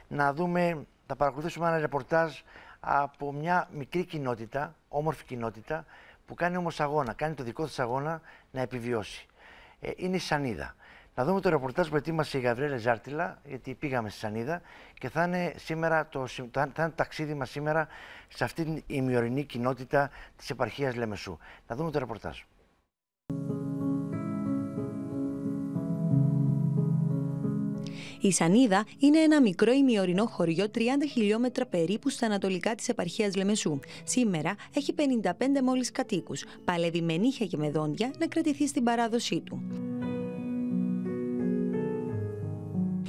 να δούμε, θα παρακολουθήσουμε ένα ρεπορτάζ από μια μικρή κοινότητα, όμορφη κοινότητα, που κάνει όμως αγώνα, κάνει το δικό της αγώνα να επιβιώσει. Είναι η Σανίδα. Να δούμε το ρεπορτάζ που ετοίμασε η Γαβριέλα Ζάρτιλα, γιατί πήγαμε στη Σανίδα και θα είναι σήμερα θα είναι το ταξίδι μας σήμερα σε αυτή την ημιορεινή κοινότητα της επαρχίας Λεμεσού. Να δούμε το ρεπορτάζ. Η Σανίδα είναι ένα μικρό ημιορεινό χωριό 30 χιλιόμετρα περίπου στα ανατολικά της επαρχίας Λεμεσού. Σήμερα έχει 55 μόλις κατοίκους. Παλεύει με νύχια και με δόντια να κρατηθεί στην παράδοσή του.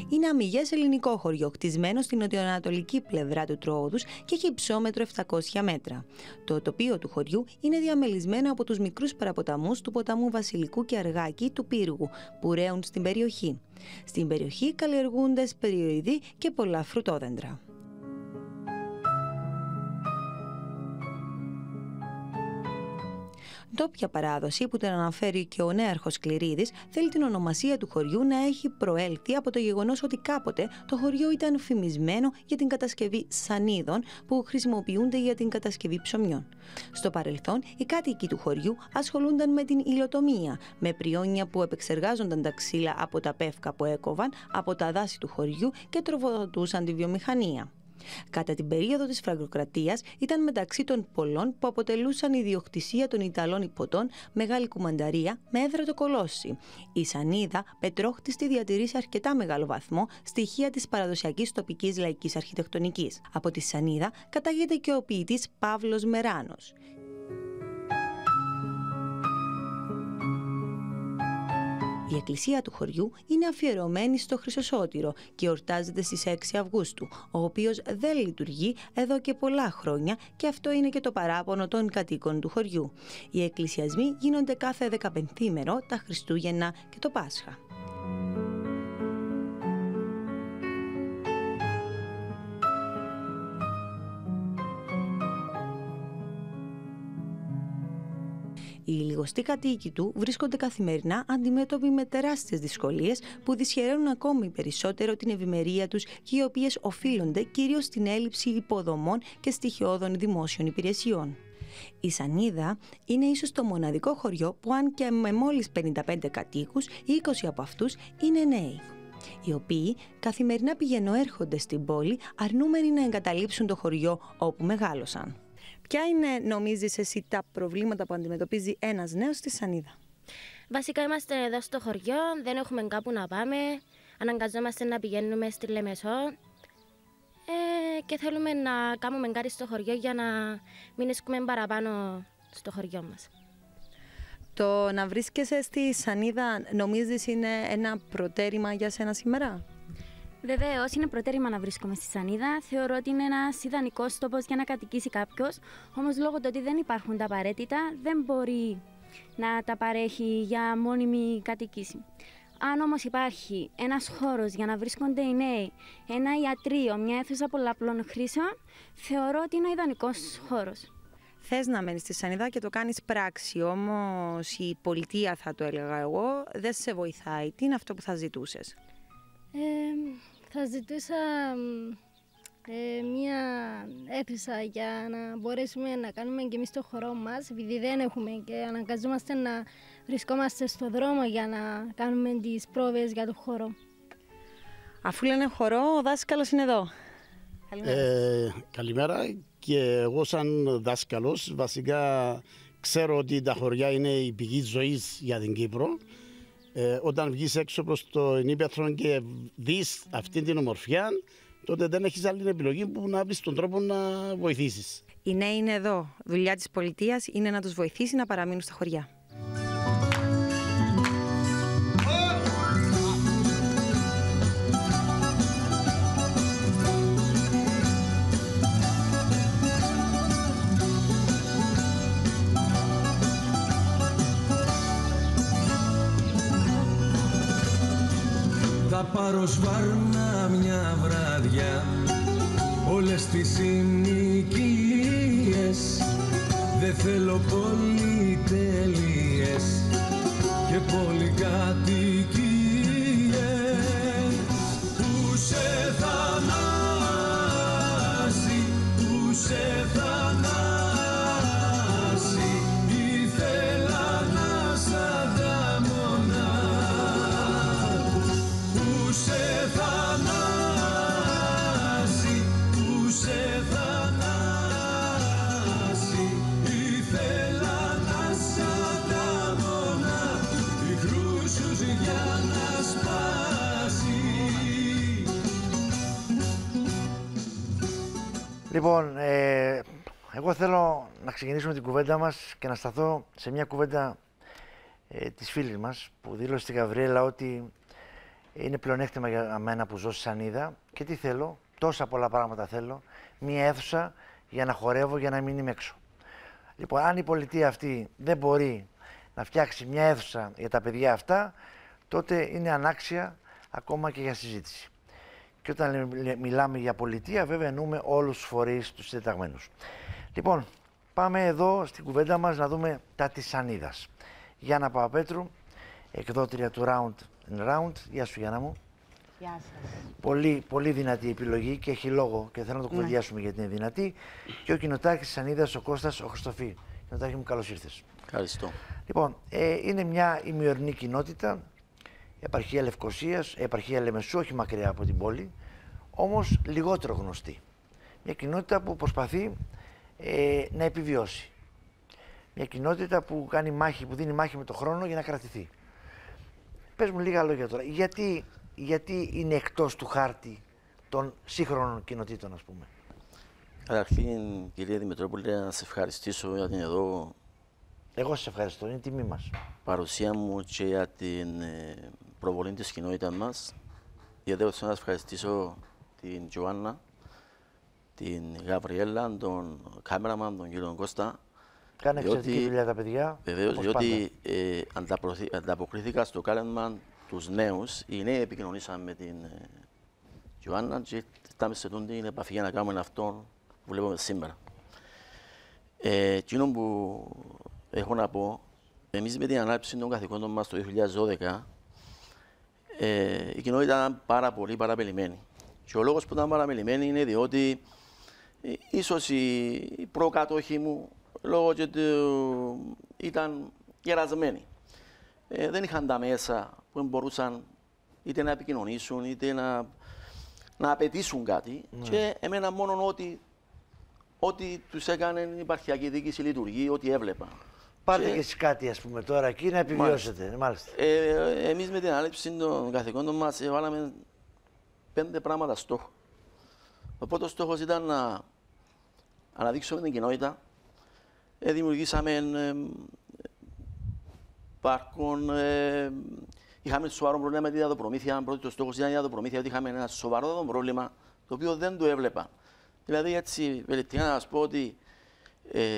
Είναι αμυγές ελληνικό χωριό, χτισμένο στην νοτιοανατολική πλευρά του Τροόδους και έχει υψόμετρο 700 μέτρα. Το τοπίο του χωριού είναι διαμελισμένο από τους μικρούς παραποταμούς του ποταμού Βασιλικού και Αργάκη του Πύργου, που ρέουν στην περιοχή. Στην περιοχή καλλιεργούνται σπεριοειδή και πολλά φρουτόδεντρα. Ντόπια παράδοση που την αναφέρει και ο νέαρχος Κληρίδης θέλει την ονομασία του χωριού να έχει προέλθει από το γεγονός ότι κάποτε το χωριό ήταν φημισμένο για την κατασκευή σανίδων που χρησιμοποιούνται για την κατασκευή ψωμιών. Στο παρελθόν, οι κάτοικοι του χωριού ασχολούνταν με την υλοτομία, με πριόνια που επεξεργάζονταν τα ξύλα από τα πεύκα που έκοβαν από τα δάση του χωριού και τροφοδοτούσαν τη βιομηχανία. Κατά την περίοδο της Φραγκοκρατίας ήταν μεταξύ των πολλών που αποτελούσαν ιδιοκτησία των Ιταλών υποτών Μεγάλη Κουμανταρία με έδρα το Κολόσι. Η Σανίδα πετρόχτιστη διατηρεί σε αρκετά μεγάλο βαθμό στοιχεία της παραδοσιακής τοπικής λαϊκής αρχιτεκτονικής. Από τη Σανίδα κατάγεται και ο ποιητής Παύλος Μεράνος. Η εκκλησία του χωριού είναι αφιερωμένη στο Χρυσοσώτηρο και εορτάζεται στις 6 Αυγούστου, ο οποίος δεν λειτουργεί εδώ και πολλά χρόνια και αυτό είναι και το παράπονο των κατοίκων του χωριού. Οι εκκλησιασμοί γίνονται κάθε 15ήμερο, τα Χριστούγεννα και το Πάσχα. Οι λιγοστοί κατοίκοι του βρίσκονται καθημερινά αντιμέτωποι με τεράστιες δυσκολίες που δυσχεραίνουν ακόμη περισσότερο την ευημερία τους και οι οποίες οφείλονται κυρίως στην έλλειψη υποδομών και στοιχειώδων δημόσιων υπηρεσιών. Η Σανίδα είναι ίσως το μοναδικό χωριό που, αν και με μόλις 55 κατοίκους, 20 από αυτούς είναι νέοι, οι οποίοι καθημερινά πηγαινοέρχονται στην πόλη αρνούμενοι να εγκαταλείψουν το χωριό όπου μεγάλωσαν. Ποια είναι, νομίζεις εσύ, τα προβλήματα που αντιμετωπίζει ένας νέος στη Σανίδα? Βασικά είμαστε εδώ στο χωριό, δεν έχουμε κάπου να πάμε, αναγκαζόμαστε να πηγαίνουμε στη Λεμεσό και θέλουμε να κάνουμε κάτι στο χωριό για να μην ασκούμε παραπάνω στο χωριό μας. Το να βρίσκεσαι στη Σανίδα νομίζεις είναι ένα προτέρημα για σένα σήμερα? Βεβαίως, είναι προτέρημα να βρίσκομαι στη Σανίδα. Θεωρώ ότι είναι ένας ιδανικός τόπος για να κατοικήσει κάποιος. Όμως, λόγω του ότι δεν υπάρχουν τα απαραίτητα, δεν μπορεί να τα παρέχει για μόνιμη κατοίκηση. Αν όμως υπάρχει ένας χώρος για να βρίσκονται οι νέοι, ένα ιατρείο, μια αίθουσα πολλαπλών χρήσεων, θεωρώ ότι είναι ο ιδανικός χώρος. Θες να μένεις στη Σανίδα και το κάνεις πράξη, όμως η πολιτεία, θα το έλεγα εγώ, δεν σε βοηθάει. Τι είναι αυτό που θα ζητούσες? Θα ζητούσα μία αίθουσα για να μπορέσουμε να κάνουμε και εμείς το χώρο μας, επειδή δεν έχουμε και αναγκαζόμαστε να βρισκόμαστε στο δρόμο για να κάνουμε τις πρόβες για το χώρο. Αφού λένε χώρο, ο δάσκαλος είναι εδώ. Καλημέρα, και εγώ σαν δάσκαλος βασικά ξέρω ότι τα χωριά είναι η πηγή ζωής για την Κύπρο. Όταν βγεις έξω προς το ύπαιθρο και δεις αυτή την ομορφιά, τότε δεν έχεις άλλη επιλογή που να βρεις τον τρόπο να βοηθήσεις. Οι νέοι είναι εδώ. Δουλειά της πολιτείας είναι να τους βοηθήσει να παραμείνουν στα χωριά. Θα πάρω σβάρνα μια βράδια όλες τις συνοικίες. Δεν θέλω πολυτελείες και πολυκατοικίες που Λοιπόν, εγώ θέλω να ξεκινήσουμε την κουβέντα μας και να σταθώ σε μια κουβέντα της φίλης μας που δήλωσε στη Γαβριέλα ότι είναι πλεονέκτημα για μένα που ζω στη Σανίδα και τι θέλω, τόσα πολλά πράγματα θέλω, μια αίθουσα για να χορεύω, για να μην είμαι έξω. Λοιπόν, αν η πολιτεία αυτή δεν μπορεί να φτιάξει μια αίθουσα για τα παιδιά αυτά, τότε είναι ανάξια ακόμα και για συζήτηση. Και όταν μιλάμε για πολιτεία, βέβαια εννοούμε όλους τους φορείς, τους συντεταγμένους. Λοιπόν, πάμε εδώ στην κουβέντα μας να δούμε τα της Σανίδας. Γιάννα Παπαπέτρου, εκδότρια του Round and Round. Γεια σου, Γιάννα μου. Γεια σας. Πολύ δυνατή επιλογή και έχει λόγο και θέλω να το κουβεντιάσουμε γιατί είναι δυνατή. Και ο κοινοτάρχης της Σανίδας, ο Κώστας ο Χριστοφή. Κοινοτάρχη μου, καλώς ήρθες. Ευχαριστώ. Λοιπόν, είναι μια ημιορεινή κοινότητα, επαρχία Λευκωσίας, επαρχία Λεμεσού, όχι μακριά από την πόλη, όμως λιγότερο γνωστή. Μια κοινότητα που προσπαθεί να επιβιώσει. Μια κοινότητα που κάνει μάχη, που δίνει μάχη με τον χρόνο για να κρατηθεί. Πες μου λίγα λόγια τώρα. Γιατί είναι εκτός του χάρτη των σύγχρονων κοινοτήτων, ας πούμε? Καταρχήν, κυρία Δημητρόπουλε, να σε ευχαριστήσω για την εδώ Εγώ σας ευχαριστώ, είναι τιμή μας. παρουσία μου και για την προβολή της κοινότητας μας. Γιατί θέλω να ευχαριστήσω την Τζοάννα, την Γαβριέλα, τον κάμεραμαν, τον κύριο Κώστα. Κάνε εξαιρετική δουλειά τα παιδιά. Βεβαίως, διότι ανταποκρίθηκα στο κάλεσμα τους νέους. Οι νέοι επικοινωνήσαν με την Τζοάννα και ήρθαμε σε την επαφή για να κάνουμε αυτό που βλέπουμε σήμερα. Εκείνο που έχω να πω, εμείς με την ανάπτυξη των καθηκόντων μας το 2012, η κοινότητα ήταν πάρα πολύ παραμελημένη. Και ο λόγος που ήταν παραμελημένη είναι διότι ίσως οι προκάτοχοι μου, λόγω και ήταν γερασμένοι. Δεν είχαν τα μέσα που μπορούσαν είτε να επικοινωνήσουν, είτε να απαιτήσουν κάτι. Και εμένα μόνο ό,τι τους έκανε η επαρχιακή διοίκηση λειτουργεί, ό,τι έβλεπα. Πάρτε και εσείς κάτι, ας πούμε, τώρα εκεί να επιβιώσετε. Μάλιστα. Εμείς με την ανάληψη των καθηκόντων μας βάλαμε 5 πράγματα στόχο. Ο πρώτος στόχος ήταν να αναδείξουμε την κοινότητα. Δημιουργήσαμε πάρκων, είχαμε σοβαρό πρόβλημα με τη διαδοπρομήθεια. Πρώτος στόχος ήταν η διαδοπρομήθεια, ότι είχαμε ένα σοβαρό πρόβλημα το οποίο δεν το έβλεπα. Δηλαδή, έτσι, βελτιωτικά να σας πω ότι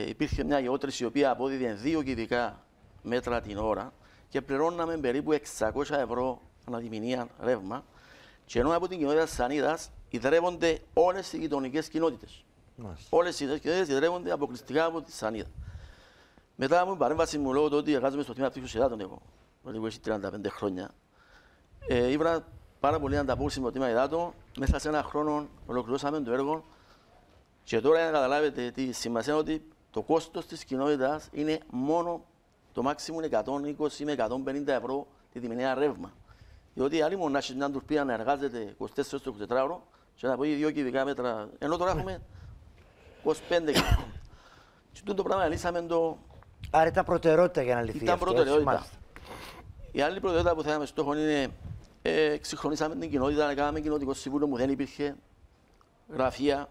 υπήρχε μια γεώτρηση η οποία απόδιδε 2 κυβικά μέτρα την ώρα και πληρώναμε περίπου 600 ευρώ αναδημηνία ρεύμα. Και ενώ από την κοινότητα της Σανίδας ιδρεύονται όλες οι γειτονικές κοινότητες. Όλες οι κοινότητες ιδρεύονται αποκλειστικά από τη Σανίδα. Μετά από την παρέμβαση μου λόγω ότι εργάζομαι στο τμήμα πτύχους υδάτων εγώ, που έχει 35 χρόνια, ήβρα πάρα πολύ ανταπόκριση με το τμήμα υδάτων. Μέσα σε ένα χρόνο ολοκληρώσαμε το έργο. Και τώρα να καταλάβετε τη σημασία ότι το κόστος της κοινότητας είναι μόνο το μάξιμο 120 με 150 ευρώ τη διμηνέα ρεύμα. Διότι άλλοι μονάχοι μια τουρπία να εργάζεται 24 στο 24ωρο και να πει 2 κυβικά μέτρα, ενώ τώρα έχουμε 25 κυβικά. Και το πράγμα λύσαμε το... Άρα ήταν προτεραιότητα για να λυθεί ήταν αυτό. Προτεραιότητα. Η άλλη προτεραιότητα που θέλαμε στόχο είναι εξυγχρονίσαμε την κοινότητα, να κάναμε κοινοτικό συμβούλιο που δεν υπήρχε, γραφεία,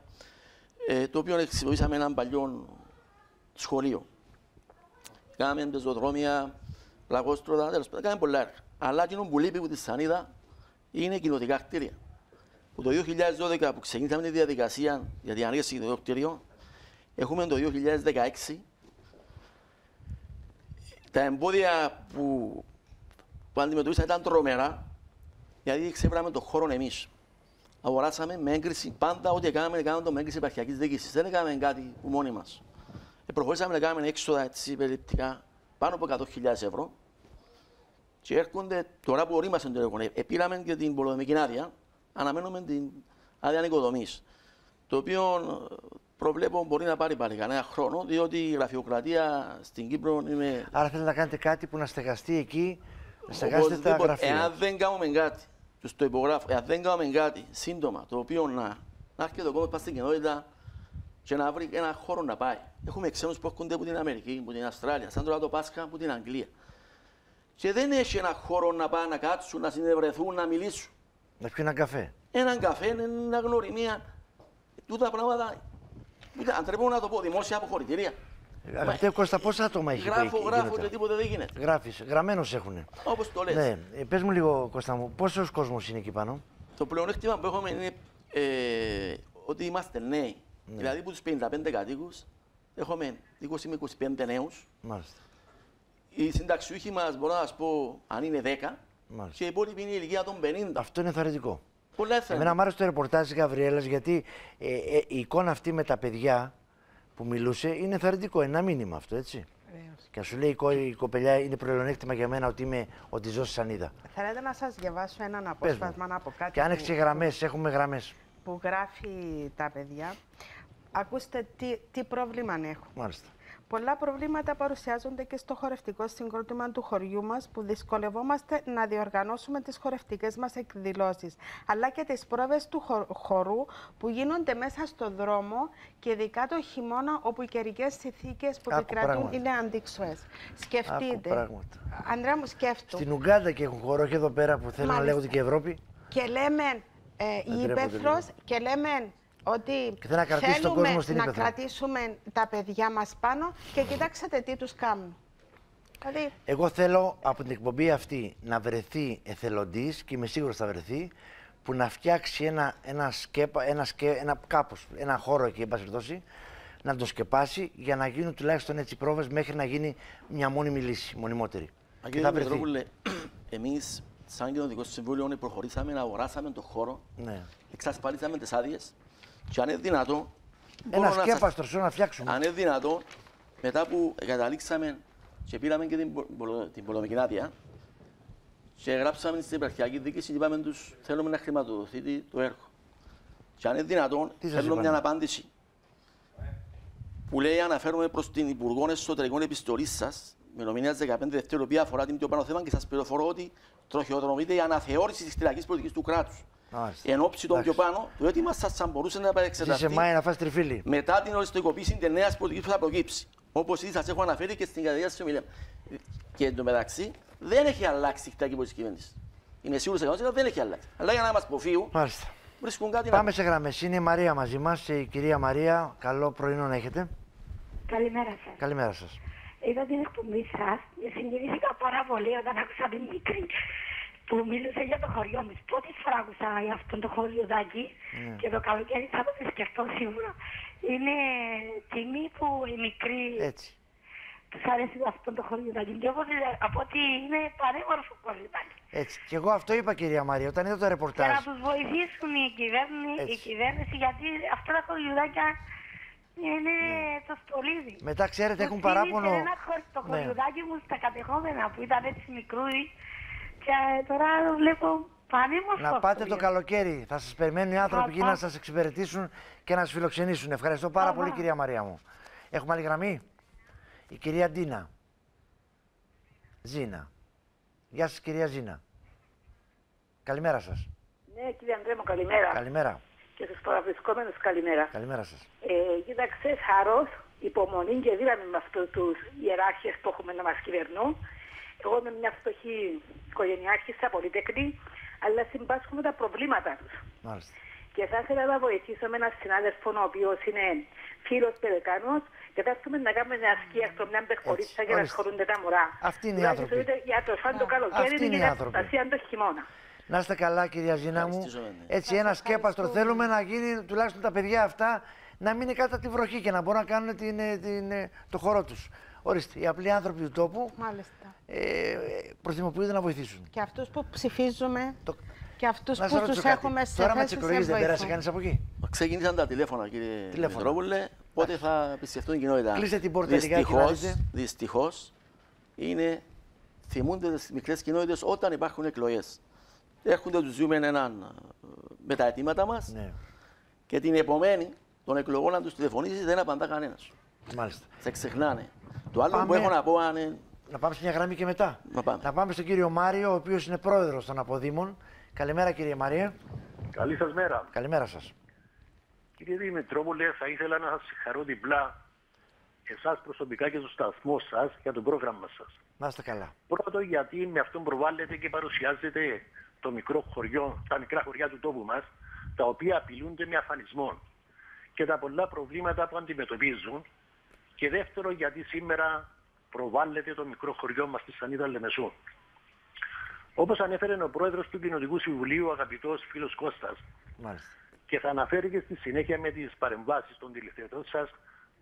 το οποίο χρησιμοποιήσαμε έναν παλιό σχολείο. Κάναμε πεζοδρόμια, λαγόστρωτα, τέλος πάντων, κάναμε πολλά έργα. Αλλά εκείνο που λείπει από τη Σανίδα είναι κοινοτικά κτίρια. Που το 2012 που ξεκινήσαμε τη διαδικασία για την ανέργεια του κτίριο, έχουμε το 2016. Τα εμπόδια που αντιμετωπίσαμε ήταν τρομερά, γιατί ξεβράμε τον χώρο εμείς. Αγοράσαμε με έγκριση πάντα ό,τι κάναμε το με έγκριση επαρχιακής διοίκησης. Δεν έκαναμε κάτι που μόνοι μας. Προχωρήσαμε να κάνουμε έξοδα έτσι περιληπτικά πάνω από 100.000 ευρώ. Και έρχονται τώρα που ορίμασαν το έργο. Πήραμε και την πολεοδομική άδεια, αναμένουμε την άδεια οικοδομής. Το οποίο προβλέπω μπορεί να πάρει πάλι κανένα χρόνο, διότι η γραφειοκρατία στην Κύπρο είναι. Άρα θέλετε να κάνετε κάτι που να στεγαστεί εκεί, να στεγάσετε τα γραφεία. Εάν δεν κάνουμε κάτι, τους το υπογράφω, εάν δεν κάνουμε κάτι σύντομα, το οποίο να έρχεται το κόμμα πάνω στην κοινότητα και να βρει ένα χώρο να πάει. Έχουμε ξένους που έρχονται από την Αμερική, από την Αυστράλια, σαν τώρα το Πάσχα από την Αγγλία. Και δεν έχει ένα χώρο να πάνε να κάτσουν, να συνευρεθούν, να μιλήσουν. Να πιούν έναν καφέ. Έναν καφέ, μια γνωριμία. Τούτα πράγματα Αν πρέπει να το πω, δημόσια αποχωρητήρια. Αγαπητέ Κώστα, πόσα άτομα έχει Γράφω και τίποτε δεν γίνεται. Γράφεις, γραμμένος έχουνε. Όπως το λες. Ναι, πες μου λίγο Κώστα μου, πόσος κόσμος είναι εκεί πάνω? Το πλεονέκτημα που έχουμε είναι ότι είμαστε νέοι. Ναι. Δηλαδή από τους 55 κατοίκους έχουμε 20 με 25 νέους. Μάλιστα. Οι συνταξιούχοι μας μπορώ να σας πω αν είναι 10. Μάλιστα. Και οι υπόλοιποι είναι η ηλικία των 50. Αυτό είναι θαρρυντικό. Πολλά εθνικά. Εμένα μου άρεσε το ρεπορτάζ της Γαβριέλας γιατί η εικόνα αυτή με τα παιδιά που μιλούσε είναι θαρρυντικό, ένα μήνυμα αυτό, έτσι. Και σου λέει η κοπελιά είναι προελονέκτημα για μένα ότι ζω στη Σανίδα. Θέλετε να σας διαβάσω έναν απόσπασμα από κάτι. Και άνοιξε γραμμές, έχουμε γραμμές. Που γράφει τα παιδιά. Ακούστε τι πρόβλημα έχουν. Μάλιστα. Πολλά προβλήματα παρουσιάζονται και στο χορευτικό συγκρότημα του χωριού μας που δυσκολευόμαστε να διοργανώσουμε τις χορευτικές μας εκδηλώσεις, αλλά και τις πρόβες του χορού που γίνονται μέσα στο δρόμο και ειδικά το χειμώνα όπου οι καιρικές συνθήκες που επικρατούν είναι αντίξωες. Σκεφτείτε. Ανδρέα μου, σκέφτομαι. Στην Ουγκάντα και έχουν χώρο, όχι εδώ πέρα που θέλουν να λέγονται και Ευρώπη. Και λέμε η Ήπεθρος και λέμε ότι θέλουμε να κρατήσουμε τα παιδιά μας πάνω και κοιτάξτε τι τους κάνουν. Δηλαδή... Εγώ θέλω από την εκπομπή αυτή να βρεθεί εθελοντής και είμαι σίγουρος θα βρεθεί που να φτιάξει ένα χώρο εκεί, εν πάση περιπτώσει, να το σκεπάσει για να γίνουν τουλάχιστον έτσι πρόβες μέχρι να γίνει μια μόνιμη λύση, μονιμότερη. Κύριε Μητρόπουλε, εμείς σαν Κοινοτικό Συμβούλιο προχωρήσαμε να αγοράσαμε τον χώρο, εξασφαλίσαμε τις άδειες. Και αν είναι δυνατό. Ένα σκέπαστρο να φτιάξουμε. Αν είναι δυνατό, μετά που καταλήξαμε και πήραμε και την πολεμική άδεια, και γράψαμε στην επαρχιακή διοίκηση και είπαμε τους θέλουμε να χρηματοδοθεί το έργο. Και αν είναι δυνατόν, θέλουμε μια απάντηση που λέει αναφέρομαι προς την Υπουργό Εσωτερικών Επιστολή σας, μηνομηνίας 15 Δευτέρου, η οποία αφορά την πιο πάνω θέμα και σας πληροφορώ ότι τροχιοδρομείται η αναθεώρηση της κτηριακής πολιτικής του κράτους. Εν ώψη των πιο πάνω, το αίτημα σας θα μπορούσε να επεξεργαστεί μετά την οριστικοποίηση της νέας πολιτικής που θα προκύψει. Όπως ήδη σας έχω αναφέρει και στην καταδικασία της ομιλίας. Και εντωμεταξύ δεν έχει αλλάξει η κτηριακή πολιτική κυβέρνηση. Είμαι σίγουρος ότι δεν έχει αλλάξει. Αλλά για να μας προφύγουν, βρίσκουν κάτι. Πάμε σε γραμμές. Είναι η Μαρία μαζί μας. Η κυρία Μαρία, καλό πρωινό να έχετε. Καλημέρα σας. Καλημέρα σας. Είδα την εκπομπή σας και συγκινήθηκα πάρα πολύ όταν άκουσα την μικρή που μίλησε για το χωριό μας. Πρώτη φορά άκουσα για αυτό το χωριουδάκι και το καλοκαίρι θα το σκεφτώ σίγουρα. Είναι τιμή που οι μικροί τους αρέσει αυτό το χωριουδάκι. Και όπως από ότι είναι πανέμορφο χωριουδάκι. Έτσι. Και εγώ αυτό είπα, κυρία Μαρία, όταν είδα το ρεπορτάζ. Και να τους βοηθήσουν η κυβέρνηση γιατί αυτά τα χωριουδάκια είναι το στολίδι. Μετά ξέρετε έχουν παράπονο. Το χωριουδάκι μου στα κατεχόμενα που ήταν έτσι μικρούι. Και τώρα βλέπω πανέμορφο. Να πάτε το καλοκαίρι. Θα σας περιμένουν οι άνθρωποι εκεί να σας εξυπηρετήσουν και να σας φιλοξενήσουν. Ευχαριστώ πάρα πολύ, κυρία Μαρία μου. Έχουμε άλλη γραμμή. Η κυρία Ντίνα. Ζήνα. Γεια σας, κυρία Ζήνα. Καλημέρα σας. Ναι, κύριε Ανδρέα μου, καλημέρα. Καλημέρα. Και στους παραβρισκόμενους, καλημέρα. Καλημέρα σας. Κοίταξε, χαρός, υπομονή και δύναμη με αυτούς τους ιεράρχες που έχουμε να μας κυβερνούν. Εγώ είμαι μια φτωχή οικογενειάρχησα, πολυτέχνη, αλλά συμπάσχουμε τα προβλήματα τους. Μάλιστα. Και θα ήθελα να βοηθήσω με έναν συνάδελφο, ο οποίος είναι φίλος παιδεκάνος, και θα έρθουμε να κάνουμε μια σκία στο μια μπεχπορίτσα για να ασχολούνται τα μωρά. Αυτοί είναι οι άνθρωποι. Για το φαν το καλοκαίρι και για την προστασία το χειμώνα. Να είστε καλά, κυρία Ζήνα μου. Έτσι, ένα σκέπαστρο θέλουμε να γίνει τουλάχιστον τα παιδιά αυτά να μην είναι κάτω από τη βροχή και να μπορούν να κάνουν το χώρο τους. Ορίστε, οι απλοί άνθρωποι του τόπου προθυμοποιούνται να βοηθήσουν. Και αυτούς που ψηφίζουμε και αυτούς που τους έχουμε σε τώρα με τις εκλογές δεν πέρασε κανείς από εκεί. Ξεκίνησαν τα τηλέφωνα, κύριε Μητρόπουλε, πότε θα πιστευτούν η κοινότητα. Κλείστε την πόρτα λιγάκι. Δυστυχώς, θυμούνται τις μικρές κοινότητες όταν υπάρχουν εκλογές. Έρχονται, τους ζούμε με τα αιτήματα μας και την επομένη των εκλογών αν τους τηλεφωνήσεις δεν απαντά κανένας. Μάλιστα. Σε ξεχνάνε. Το άλλο που έχω να πω είναι... Να πάμε σε μια γραμμή και μετά. Να πάμε στον κύριο Μάριο, ο οποίος είναι πρόεδρος των Αποδήμων. Καλημέρα, κύριε Μαρία. Καλή σας μέρα. Καλημέρα σας. Κύριε Δημητρόπουλε, θα ήθελα να σας συγχαρώ διπλά εσάς προσωπικά και στο σταθμό σας για το πρόγραμμα σας. Να είστε καλά. Πρώτο, γιατί με αυτόν προβάλλεται και παρουσιάζεται το μικρό χωριό, τα μικρά χωριά του τόπου μας, τα οποία απειλούνται με αφανισμό. και τα πολλά προβλήματα που αντιμετωπίζουν. Και δεύτερο, γιατί σήμερα προβάλλεται το μικρό χωριό μας στη Σανίδα Λεμεσού. Όπως ανέφερε ο πρόεδρος του Κοινοτικού Συμβουλίου, ο αγαπητός φίλος Κώστας, Μάλιστα. και θα αναφέρει και στη συνέχεια με τις παρεμβάσεις των τηλεθεατών σας,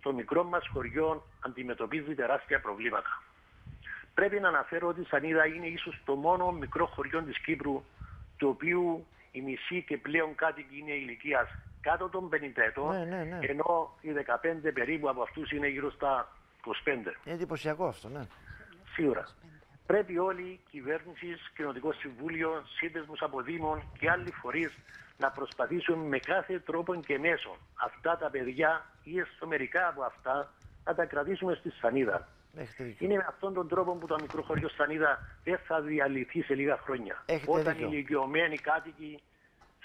το μικρό μας χωριό αντιμετωπίζει τεράστια προβλήματα. Πρέπει να αναφέρω ότι η Σανίδα είναι ίσως το μόνο μικρό χωριό της Κύπρου, το οποίο οι μισοί και πλέον κάτοικοι είναι ηλικίας κάτω των 50 ετών, ενώ οι 15 περίπου από αυτούς είναι γύρω στα 25. Είναι εντυπωσιακό αυτό, ναι. Σίγουρα. Πρέπει όλοι, κυβέρνηση, Κοινοτικό Συμβούλιο, σύνδεσμους από Δήμων και άλλοι φορείς να προσπαθήσουν με κάθε τρόπο και μέσο αυτά τα παιδιά ή έστω μερικά από αυτά να τα κρατήσουμε στη Σανίδα. Είναι με αυτόν τον τρόπο που το μικρό χωριό Σανίδα δεν θα διαλυθεί σε λίγα χρόνια. Όταν οι ηλικιωμένοι κάτοικοι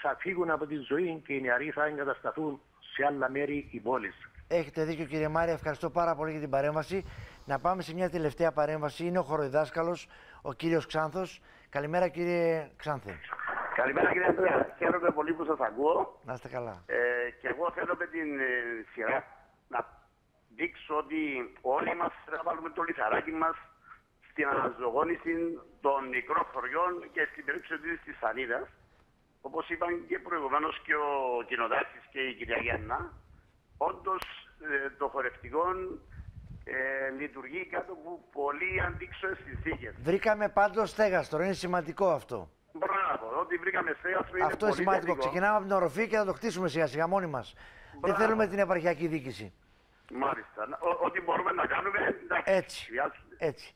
θα φύγουν από τη ζωή και οι νεαροί θα εγκατασταθούν σε άλλα μέρη η πόλη. Έχετε δίκιο, κύριε Μάρια. Ευχαριστώ πάρα πολύ για την παρέμβαση. Να πάμε σε μια τελευταία παρέμβαση. Είναι ο χοροδιδάσκαλος, ο κύριος Ξάνθος. Καλημέρα, κύριε Ξάνθε. Καλημέρα, κύριε Ανδρέα. Χαίρομαι πολύ που σας ακούω. Να είστε καλά. Και εγώ θέλω με την σειρά να δείξω ότι όλοι μας θα βάλουμε το λιθαράκι μας στην αναζωογόνηση των μικρών χωριών και στην περίπτωση της Σανίδας. Όπως είπαν και προηγουμένως και ο Κοινοτάρχης και η κυρία Γιάννα, όντως το χορευτικό λειτουργεί κάτω από πολύ αντίξωες συνθήκες. Βρήκαμε πάντως στέγαστρο, είναι σημαντικό αυτό. Μπράβο, ότι βρήκαμε στέγαστρο είναι αυτό πολύ είναι σημαντικό. θετικό. Ξεκινάμε από την οροφή και θα το χτίσουμε σιγά σιγά μόνοι μας. Δεν θέλουμε την επαρχιακή διοίκηση. Μάλιστα. Ό,τι μπορούμε να κάνουμε, εντάξει. Έτσι.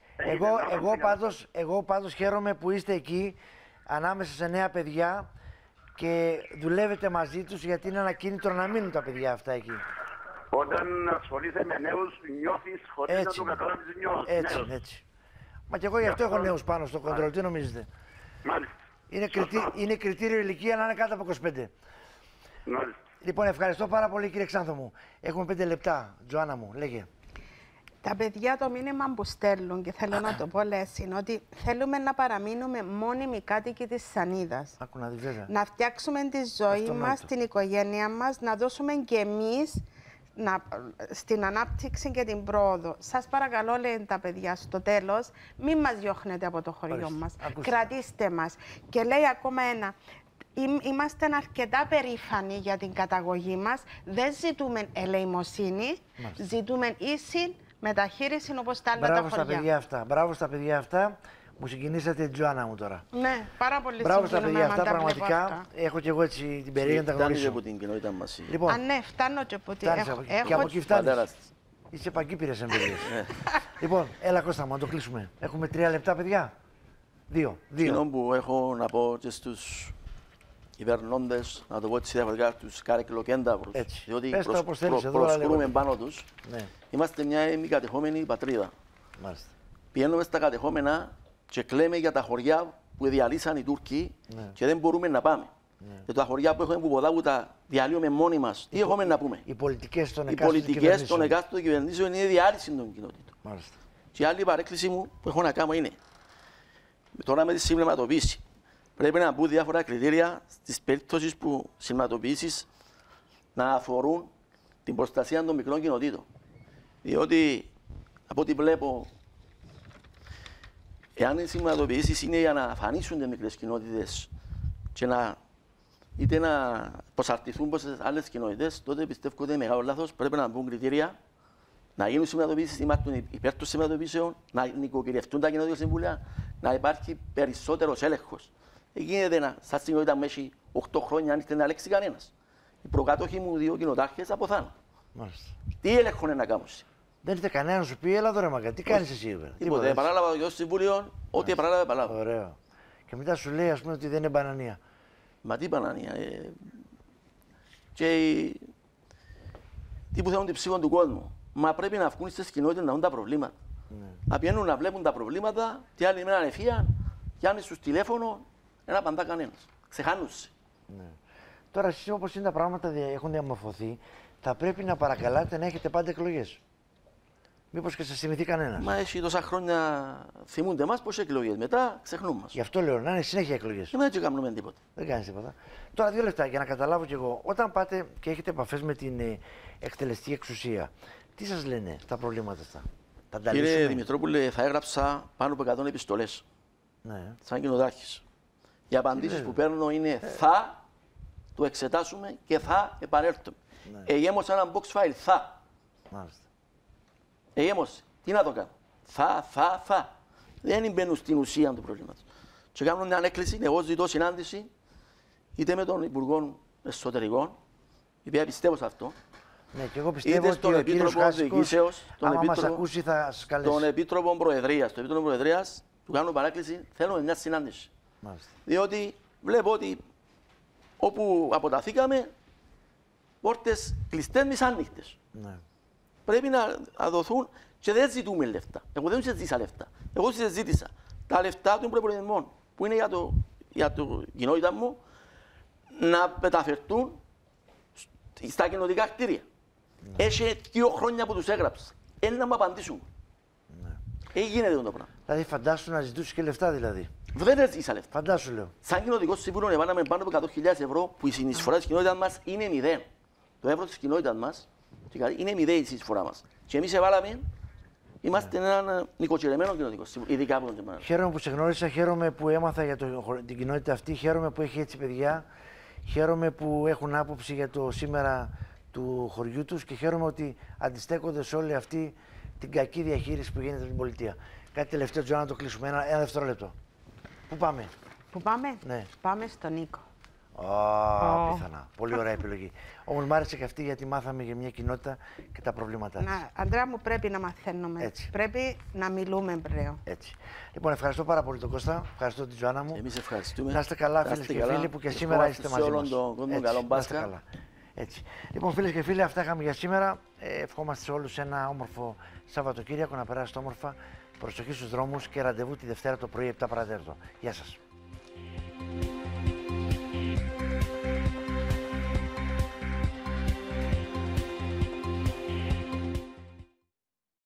Εγώ πάντως χαίρομαι που είστε εκεί ανάμεσα σε νέα παιδιά και δουλεύετε μαζί τους, γιατί είναι ένα κίνητρο να μείνουν τα παιδιά αυτά εκεί. Όταν ασχολείσαι με νέους, νιώθεις χωρίς να το καταλάβεις νέους. Έτσι. Μα και εγώ γι' αυτό έχω νέους πάνω στο κοντρόλ. Τι νομίζετε? Μάλιστα. Είναι κριτήριο ηλικία να είναι κάτω από 25. Μάλιστα. Λοιπόν, ευχαριστώ πάρα πολύ, κύριε Ξάνθο μου. Έχουμε 5 λεπτά. Τζοάννα μου, λέγε. Τα παιδιά το μήνυμα που στέλνουν, και θέλω να το πω λες, είναι ότι θέλουμε να παραμείνουμε μόνιμοι κάτοικοι της Σανίδας. Άκου να δεις, βέβαια. Να φτιάξουμε τη ζωή μας, την οικογένεια μας, να δώσουμε και εμείς στην ανάπτυξη και την πρόοδο. Σας παρακαλώ, λένε τα παιδιά στο τέλος, μην μας διώχνετε από το χωριό μας. Κρατήστε μας. Και λέει ακόμα ένα. Είμαστε αρκετά περήφανοι για την καταγωγή μας. Δεν ζητούμε ελεημοσύνη, ζητούμε ίση μεταχείριση όπως τα άλλα τα χωριά. Μπράβο στα παιδιά αυτά. Μου συγκινήσατε την Τζοάννα μου τώρα. Ναι, πάρα πολύ συγκινούμε. Μπράβο στα παιδιά αυτά, πραγματικά. Έχω και εγώ έτσι την περίεργη να τα γνωρίσω. Φτάνει από την κοινότητα μας. Λοιπόν, ναι, φτάνω και από την και από εκεί φτάνεις. Είσαι παγκύπηρες εμπειρίες. Λοιπόν, έλα Κώστα μου, να το κλείσουμε. Έχουμε 3 λεπτά, παιδιά. 2. Εκείνο που έχω να πω και στους κυβερνώντες, να το πω έτσι διαφορετικά, τους καρεκλοκένταυρους, διότι προσκρούμε πάνω τους. Είμαστε μια μη κατεχόμενη πατρίδα. Πηγαίνουμε στα κατεχόμενα και κλαίμε για τα χωριά που διαλύσαν οι Τούρκοι και δεν μπορούμε να πάμε. Και τα χωριά που έχουμε που ποδάγουν τα διαλύουμε μόνοι μας. Τι έχουμε να πούμε? Οι πολιτικές των εκάστοτε κυβερνήσεων είναι διάλυση των κοινότητων. Και η άλλη παρέκκληση μου που έχω να κάνω είναι τώρα με τη συμπληρωματοποίηση. Πρέπει να μπουν διάφορα κριτήρια στις περιπτώσεις που συμπληρωματοποιήσεις να αφορούν την προστασία των μικρών κοινοτήτων. Διότι από ό,τι βλέπω, εάν οι συμπληρωματοποιήσεις είναι για να αφανίσουν τις μικρές κοινότητες και είτε να προσαρτηθούν από τις άλλες κοινότητες, τότε πιστεύω ότι είναι μεγάλο λάθος. Πρέπει να μπουν κριτήρια, να γίνουν συμπληρωματοποιήσεις, είμαστε υπέρ των συμπληρωματοποιήσεων, να νοικοκυριευτούν τα κοινοτικά συμβούλια, να υπάρχει περισσότερος έλεγχος. Γίνεται σαν κοινότητα μέχρι 8 χρόνια αν ήρθε να ελέγξει κανένας. Οι προκάτοχοι μου 2 κοινοτάρχες αποθάνουν. Τι έλεγχο είναι να κάνουν? Δεν ήρθε κανένα να σου πει, έλα τώρα μαγκα, τι κάνεις εσύ βέβαια? Τίποτα, επανάλαβα το Συμβούλιο, ό,τι επανάλαβα. Ωραίο. Και μετά σου λέει, ας πούμε, ότι δεν είναι μπανανία. Μα τι μπανανία? Και τι που θέλουν την ψήφο του κόσμου. Μα πρέπει να βγουν στις κοινότητες να δουν τα προβλήματα. Να πηγαίνουν να βλέπουν τα προβλήματα, τη άλλη μέρα ανεφία, πιάνει στους τηλέφωνο, δεν απαντά κανένας. Ξεχάνουσε. Τώρα, εσείς όπως είναι τα πράγματα έχουν διαμορφωθεί, θα πρέπει να παρακαλάτε να έχετε πάντα εκλογές. Μήπως και σε θυμηθεί κανένας. Μα έχει τόσα χρόνια θυμούνται εμάς πως εκλογές. Μετά ξεχνούν μας. Γι' αυτό λέω να είναι συνέχεια εκλογές. Και μετά δεν κάνουμε τίποτα. Δεν κάνεις τίποτα. Τώρα 2 λεπτά για να καταλάβω κι εγώ. Όταν πάτε και έχετε επαφές με την εκτελεστική εξουσία, τι σας λένε τα προβλήματα αυτά? Κύριε Δημητρόπουλε, θα έγραψα πάνω από 100 επιστολές. Ναι. Σαν κοινοδάρχης. Οι απαντήσεις που παίρνω είναι θα το εξετάσουμε και θα επανέλθουμε. Ναι. Εγέμωσα ένα box file, θα. Μάλιστα. Εγέμωσε. Τι να το κάνω. Θα. Δεν μπαίνουν στην ουσία του προβλήματος. Και κάνουν μια έκκληση, εγώ ζητώ συνάντηση είτε με τον Υπουργό Εσωτερικών, η οποία πιστεύω σε αυτό, ναι, και εγώ πιστεύω ότι ο κύριος Χάσικος, άμα μας ακούσει, θα σας καλέσει. Τον Επίτροπο Προεδρίας. Τον Επίτροπο Προεδρίας του κάνουν παράκληση, θέλουμε μια συνάντηση. Μάλιστα. Διότι βλέπω ότι όπου αποταθήκαμε, πόρτες κλειστές μισάνοιχτες. Ναι. Πρέπει να δοθούν και δεν ζητούμε λεφτά. Εγώ δεν ζήτησα λεφτά. Εγώ ζήτησα τα λεφτά των προπολογισμών που είναι για το κοινότητα μου να μεταφερθούν στα κοινοτικά κτίρια. Ναι. Έχει 2 χρόνια που τους έγραψα. Να μου απαντήσουν. Ναι. Γίνεται το πράγμα. Δηλαδή φαντάσου να ζητούσε και λεφτά δηλαδή. Δεν ζήτησα λεφτά. Φαντάσου λέω. Σαν κοινοτικό σύμβουλο εβάλαμε πάνω από 100.000 ευρώ που η συνεισφορά της κοινότητας μας είναι 0. Το ευρώ της κοινότητας μας είναι 0 η συνεισφορά μας. Και εμείς εβάλαμε, είμαστε ένα νοικοκυρεμένο κοινοτικό σύμβουλο, ειδικά από τον Τεμάρα. Χαίρομαι που σε γνώρισα, χαίρομαι που έμαθα για την κοινότητα αυτή, χαίρομαι που έχει έτσι παιδιά, χαίρομαι που έχουν άποψη για το σήμερα του χωριού τους και χαίρομαι ότι αντιστέκονται σε όλη αυτή την κακή διαχείριση που γίνεται στην πολιτεία. Κάτι τελευταίο, Τζοάννα, να το κλείσουμε. Ένα δευτερόλεπτο. Πού πάμε? Πού πάμε? Ναι. Πάμε στον Νίκο. Πιθανά. Πολύ ωραία επιλογή. Όμως μ' άρεσε και αυτή γιατί μάθαμε για μια κοινότητα και τα προβλήματά της. Αντρέα μου, πρέπει να μαθαίνουμε. Έτσι. Πρέπει να μιλούμε πλέον. Έτσι. Λοιπόν, ευχαριστώ πάρα πολύ τον Κώστα. Ευχαριστώ την Τζοάννα μου. Εμείς ευχαριστούμε. Να είστε καλά, φίλες και φίλοι, που και σήμερα είστε μαζί μας. Να είστε καλά. Έτσι. Λοιπόν, φίλες και φίλοι, αυτά είχαμε για σήμερα. Ευχόμαστε σε όλους ένα όμορφο Σαββατοκύριακο, να περάσετε όμορφα. Προσοχή στους δρόμους και ραντεβού τη Δευτέρα το πρωί 7 παρατέταρτο. Γεια σας.